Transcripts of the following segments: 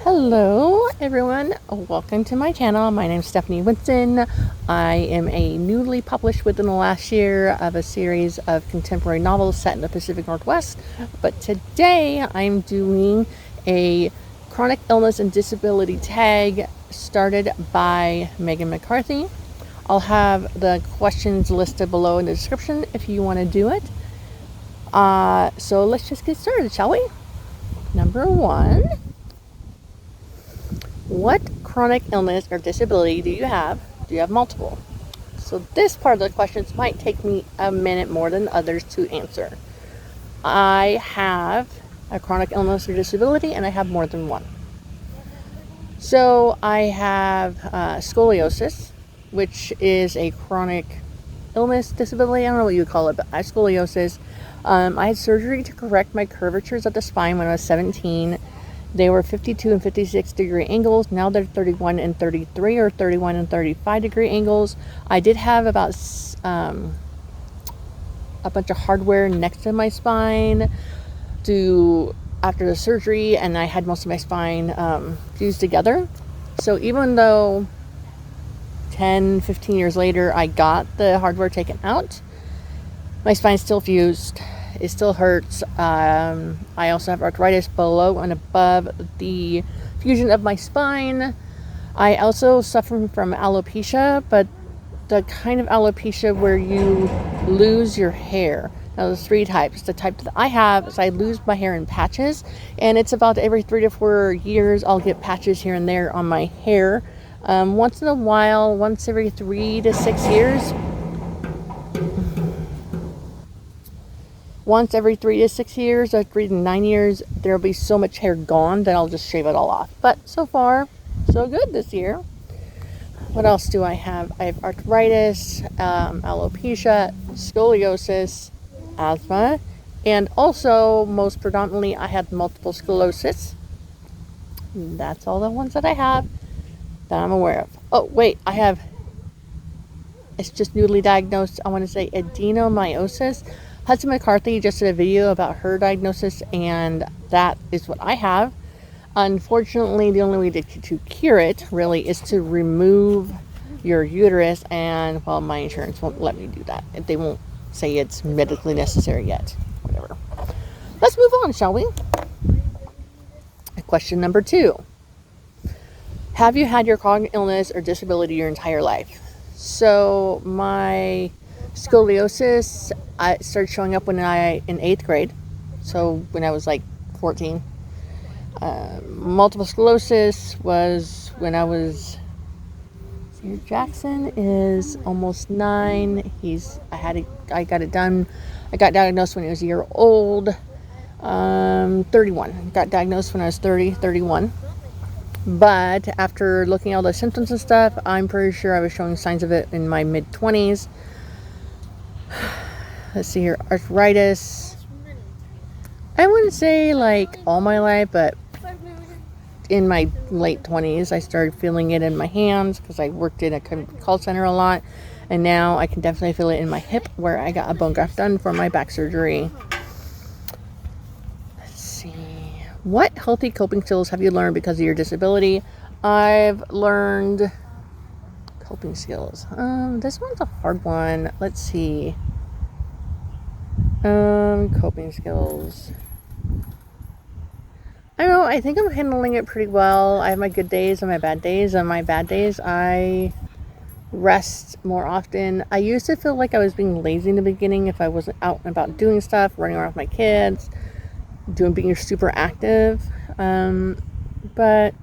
Hello everyone, welcome to my channel. My name is Stephanie Whitson. I am a newly published within the last year of a series of contemporary novels set in the Pacific Northwest. But today I'm doing a chronic illness and disability tag started by McCarthy. I'll have the questions listed below in the description if you want to do it. So let's just get started, shall we? Number 1. What chronic illness or disability do you have? Do you have multiple? So this part of the questions might take me a minute more than others to answer. I have a chronic illness or disability, and I have more than one. So I have scoliosis, which is a chronic illness, disability. I don't know what you would call it, but I have scoliosis. I had surgery to correct my curvatures of the spine when I was 17. They were 52 and 56 degree angles. Now they're 31 and 33 or 31 and 35 degree angles. I did have about a bunch of hardware next to my spine after the surgery, and I had most of my spine fused together. So even though 10-15 years later I got the hardware taken out, my spine's still fused. It still hurts. I also have arthritis below and above the fusion of my spine. I also suffer from alopecia, but the kind of alopecia where you lose your hair. Now there's 3 types. The type that I have is I lose my hair in patches, and it's about every 3 to 4 years I'll get patches here and there on my hair. Once in a while, once every 3 to 6 years. Once every 3 to 6 years or 3 to 9 years, there'll be so much hair gone that I'll just shave it all off. But so far, so good this year. What else do I have? I have arthritis, alopecia, scoliosis, asthma, and also, most predominantly, I have multiple sclerosis. That's all the ones that I have that I'm aware of. Oh, wait, it's just newly diagnosed, I want to say adenomyosis. Hudson McCarthy just did a video about her diagnosis, and that is what I have. Unfortunately, the only way to cure it really is to remove your uterus, and well, my insurance won't let me do that. They won't say it's medically necessary yet. Whatever. Let's move on, shall we? Question number 2. Have you had your chronic illness or disability your entire life? So my scoliosis, I started showing up in 8th grade, so when I was like 14. Multiple sclerosis was when I was. Jackson is almost 9. I got it done. I got diagnosed when he was a year old. 31. Got diagnosed when I was 31. But after looking at all the symptoms and stuff, I'm pretty sure I was showing signs of it in my mid-20s. Let's see here. Arthritis. I wouldn't say like all my life, but in my late 20s, I started feeling it in my hands because I worked in a call center a lot. And now I can definitely feel it in my hip where I got a bone graft done for my back surgery. Let's see. What healthy coping skills have you learned because of your disability? I've learned coping skills. This one's a hard one. Let's see. Coping skills. I don't know. I think I'm handling it pretty well. I have my good days and my bad days. On my bad days, I rest more often. I used to feel like I was being lazy in the beginning if I wasn't out and about doing stuff, running around with my kids, being super active. But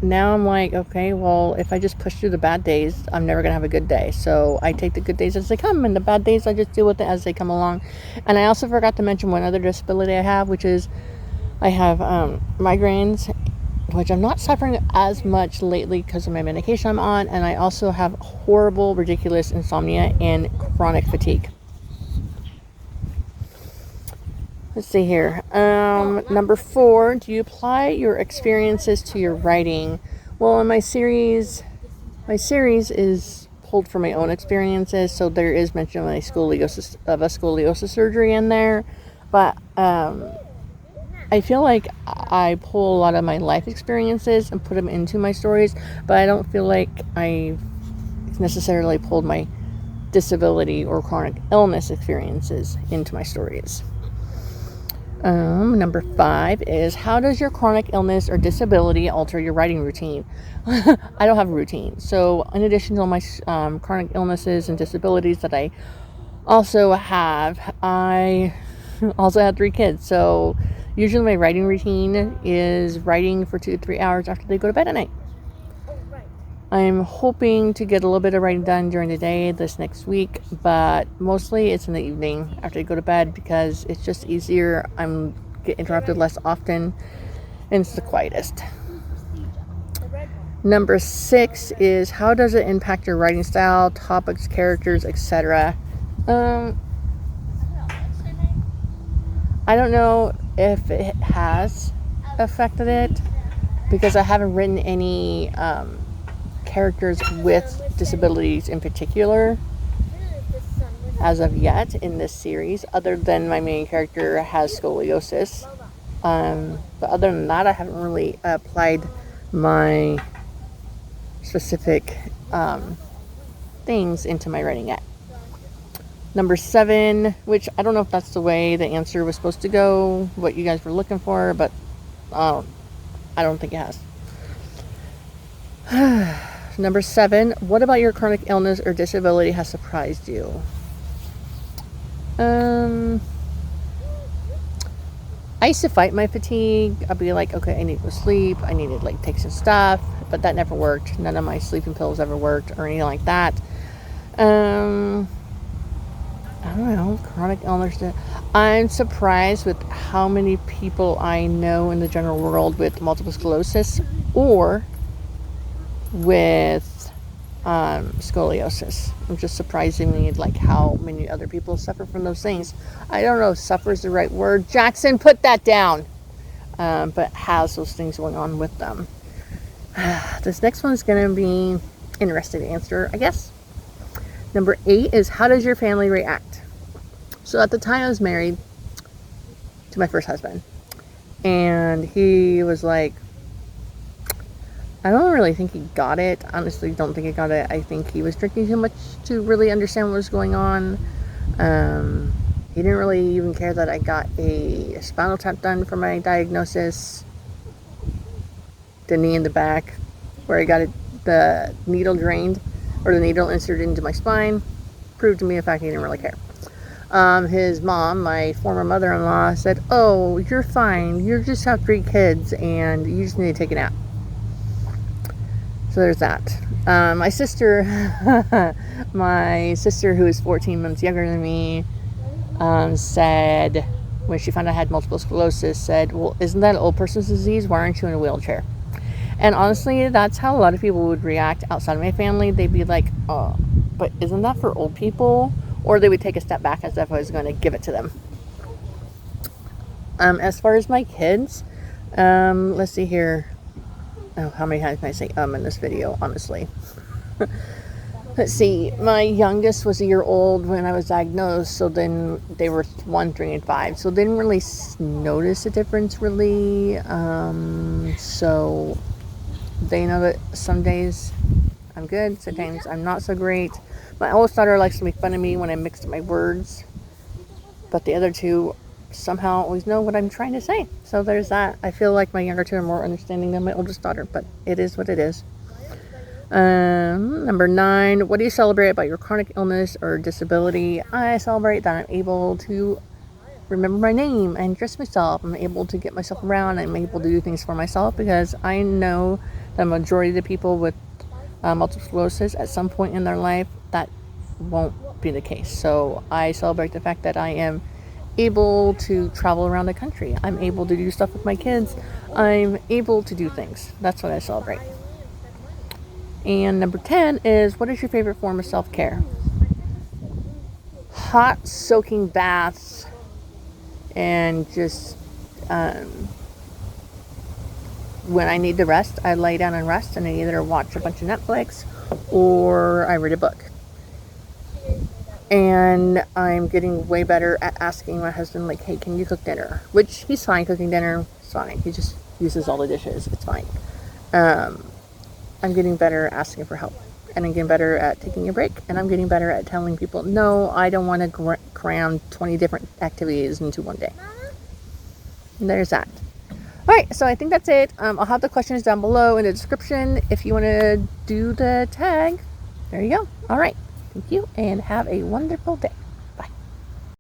now I'm like, okay, well, if I just push through the bad days, I'm never going to have a good day. So I take the good days as they come, and the bad days, I just deal with it as they come along. And I also forgot to mention one other disability I have, which is I have migraines, which I'm not suffering as much lately because of my medication I'm on. And I also have horrible, ridiculous insomnia and chronic fatigue. Let's see here. Number 4, do you apply your experiences to your writing? Well, in my series is pulled from my own experiences, so there is mention of a scoliosis surgery in there. But I feel like I pull a lot of my life experiences and put them into my stories, but I don't feel like I necessarily pulled my disability or chronic illness experiences into my stories. Number 5 is, how does your chronic illness or disability alter your writing routine? I don't have a routine. So in addition to all my chronic illnesses and disabilities that I also have, I also have 3 kids. So usually my writing routine is writing for 2 to 3 hours after they go to bed at night. I'm hoping to get a little bit of writing done during the day this next week, but mostly it's in the evening after I go to bed because it's just easier. I'm get interrupted less often and it's the quietest. Number 6 is, how does it impact your writing style, topics, characters, etc.? I don't know if it has affected it because I haven't written any characters with disabilities in particular as of yet in this series, other than my main character has scoliosis. But other than that, I haven't really applied my specific things into my writing yet. Number 7, which I don't know if that's the way the answer was supposed to go, what you guys were looking for, but I don't think it has. Number 7, what about your chronic illness or disability has surprised you? I used to fight my fatigue. I'd be like, okay, I need to go sleep. I need to like take some stuff, but that never worked. None of my sleeping pills ever worked or anything like that. I don't know, chronic illness. I'm surprised with how many people I know in the general world with multiple sclerosis or with scoliosis. I'm just surprisingly like how many other people suffer from those things. I don't know if suffer is the right word. Jackson, put that down. But has those things going on with them. This next one is going to be interesting to answer, I guess. Number 8 is, how does your family react? So at the time I was married to my first husband, and he was like, I don't really think he got it. Honestly, don't think he got it. I think he was drinking too much to really understand what was going on. He didn't really even care that I got a spinal tap done for my diagnosis. The knee in the back, where I got the needle drained, or the needle inserted into my spine, proved to me the fact he didn't really care. His mom, my former mother-in-law, said, oh, you're fine. You just have 3 kids, and you just need to take a nap. So there's that. My sister, who is 14 months younger than me, said, when she found out I had multiple sclerosis, said, well, isn't that an old person's disease? Why aren't you in a wheelchair? And honestly, that's how a lot of people would react outside of my family. They'd be like, oh, but isn't that for old people? Or they would take a step back as if I was going to give it to them. As far as my kids, let's see here. Oh, how many times can I say in this video, honestly? Let's see. My youngest was a year old when I was diagnosed, so then they were 1, 3, and 5. So they didn't really notice a difference, really. So they know that some days I'm good, sometimes I'm not so great. My oldest daughter likes to make fun of me when I mix up my words, but the other 2 somehow always know what I'm trying to say. So there's that. I feel like my younger 2 are more understanding than my oldest daughter, but it is what it is. Number 9, what do you celebrate about your chronic illness or disability? I celebrate that I'm able to remember my name and dress myself. I'm able to get myself around. I'm able to do things for myself because I know the majority of the people with multiple sclerosis at some point in their life that won't be the case. So I celebrate the fact that I am able to travel around the country. I'm able to do stuff with my kids. I'm able to do things. That's what I celebrate. And number 10 is, what is your favorite form of self-care? Hot soaking baths and just when I need to rest, I lay down and rest, and I either watch a bunch of Netflix or I read a book. And I'm getting way better at asking my husband, like, hey, can you cook dinner? Which he's fine cooking dinner. It's fine. He just uses all the dishes. It's fine. I'm getting better at asking for help. And I'm getting better at taking a break. And I'm getting better at telling people, no, I don't want to cram 20 different activities into one day. And there's that. All right, so I think that's it. I'll have the questions down below in the description if you want to do the tag. There you go. All right. Thank you, and have a wonderful day.